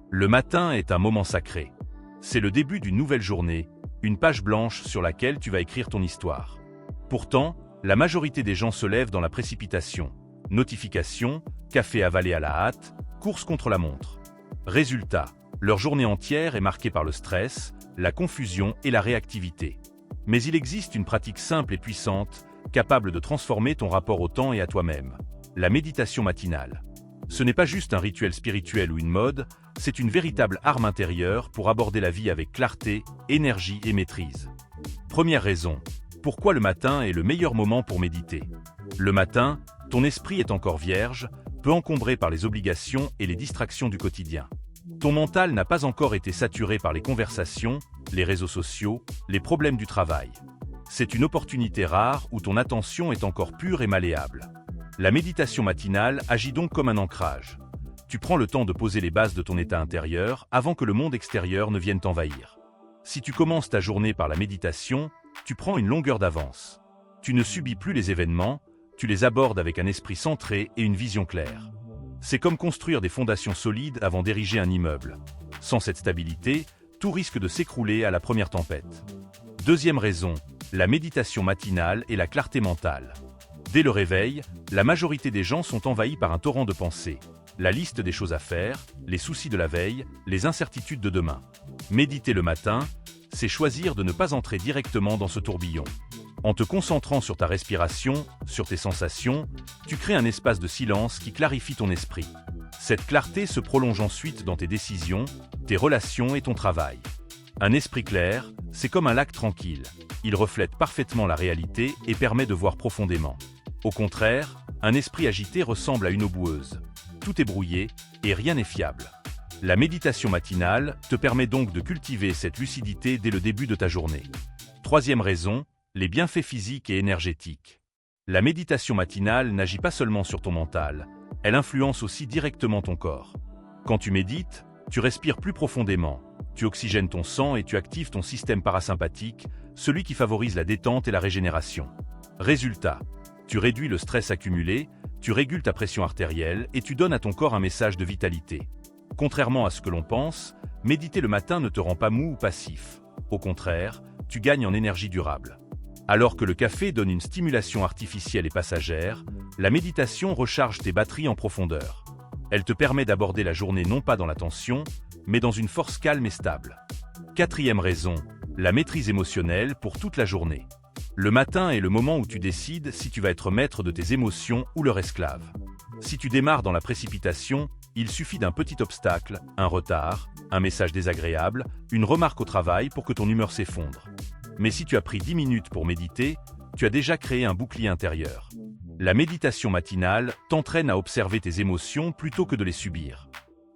Le matin est un moment sacré. C'est le début d'une nouvelle journée, une page blanche sur laquelle tu vas écrire ton histoire. Pourtant, la majorité des gens se lèvent dans la précipitation. Notifications, café avalé à la hâte, course contre la montre. Résultat, leur journée entière est marquée par le stress, la confusion et la réactivité. Mais il existe une pratique simple et puissante, capable de transformer ton rapport au temps et à toi-même. La méditation matinale. Ce n'est pas juste un rituel spirituel ou une mode, c'est une véritable arme intérieure pour aborder la vie avec clarté, énergie et maîtrise. Première raison. Pourquoi le matin est le meilleur moment pour méditer? Le matin, ton esprit est encore vierge, peu encombré par les obligations et les distractions du quotidien. Ton mental n'a pas encore été saturé par les conversations, les réseaux sociaux, les problèmes du travail. C'est une opportunité rare où ton attention est encore pure et malléable. La méditation matinale agit donc comme un ancrage. Tu prends le temps de poser les bases de ton état intérieur avant que le monde extérieur ne vienne t'envahir. Si tu commences ta journée par la méditation, tu prends une longueur d'avance. Tu ne subis plus les événements, tu les abordes avec un esprit centré et une vision claire. C'est comme construire des fondations solides avant d'ériger un immeuble. Sans cette stabilité, tout risque de s'écrouler à la première tempête. Deuxième raison, la méditation matinale et la clarté mentale. Dès le réveil, la majorité des gens sont envahis par un torrent de pensées. La liste des choses à faire, les soucis de la veille, les incertitudes de demain. Méditer le matin, c'est choisir de ne pas entrer directement dans ce tourbillon. En te concentrant sur ta respiration, sur tes sensations, tu crées un espace de silence qui clarifie ton esprit. Cette clarté se prolonge ensuite dans tes décisions, tes relations et ton travail. Un esprit clair, c'est comme un lac tranquille. Il reflète parfaitement la réalité et permet de voir profondément. Au contraire, un esprit agité ressemble à une eau boueuse. Tout est brouillé et rien n'est fiable. La méditation matinale te permet donc de cultiver cette lucidité dès le début de ta journée. Troisième raison, les bienfaits physiques et énergétiques. La méditation matinale n'agit pas seulement sur ton mental, elle influence aussi directement ton corps. Quand tu médites, tu respires plus profondément, tu oxygènes ton sang et tu actives ton système parasympathique, celui qui favorise la détente et la régénération. Résultat, tu réduis le stress accumulé, tu régules ta pression artérielle et tu donnes à ton corps un message de vitalité. Contrairement à ce que l'on pense, méditer le matin ne te rend pas mou ou passif. Au contraire, tu gagnes en énergie durable. Alors que le café donne une stimulation artificielle et passagère, la méditation recharge tes batteries en profondeur. Elle te permet d'aborder la journée non pas dans la tension, mais dans une force calme et stable. Quatrième raison, la maîtrise émotionnelle pour toute la journée. Le matin est le moment où tu décides si tu vas être maître de tes émotions ou leur esclave. Si tu démarres dans la précipitation, il suffit d'un petit obstacle, un retard, un message désagréable, une remarque au travail pour que ton humeur s'effondre. Mais si tu as pris 10 minutes pour méditer, tu as déjà créé un bouclier intérieur. La méditation matinale t'entraîne à observer tes émotions plutôt que de les subir.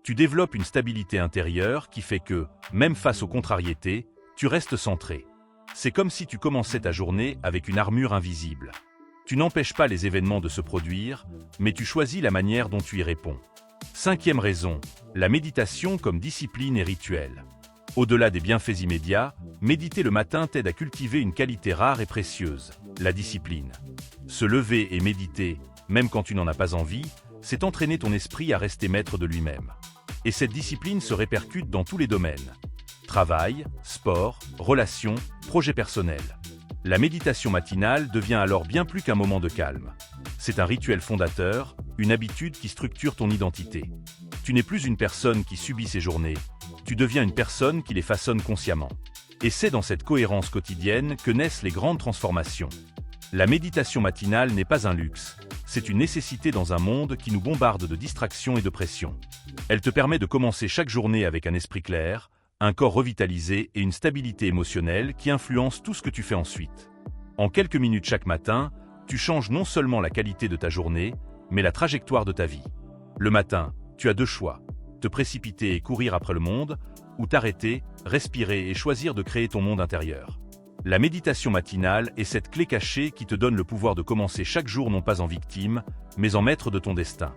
Tu développes une stabilité intérieure qui fait que, même face aux contrariétés, tu restes centré. C'est comme si tu commençais ta journée avec une armure invisible. Tu n'empêches pas les événements de se produire, mais tu choisis la manière dont tu y réponds. Cinquième raison, la méditation comme discipline et rituel. Au-delà des bienfaits immédiats, méditer le matin t'aide à cultiver une qualité rare et précieuse, la discipline. Se lever et méditer, même quand tu n'en as pas envie, c'est entraîner ton esprit à rester maître de lui-même. Et cette discipline se répercute dans tous les domaines. Travail, sport, relations, projets personnels. La méditation matinale devient alors bien plus qu'un moment de calme. C'est un rituel fondateur, une habitude qui structure ton identité. Tu n'es plus une personne qui subit ses journées, tu deviens une personne qui les façonne consciemment. Et c'est dans cette cohérence quotidienne que naissent les grandes transformations. La méditation matinale n'est pas un luxe, c'est une nécessité dans un monde qui nous bombarde de distractions et de pression. Elle te permet de commencer chaque journée avec un esprit clair, un corps revitalisé et une stabilité émotionnelle qui influence tout ce que tu fais ensuite. En quelques minutes chaque matin, tu changes non seulement la qualité de ta journée, mais la trajectoire de ta vie. Le matin, tu as deux choix, te précipiter et courir après le monde, ou t'arrêter, respirer et choisir de créer ton monde intérieur. La méditation matinale est cette clé cachée qui te donne le pouvoir de commencer chaque jour non pas en victime, mais en maître de ton destin.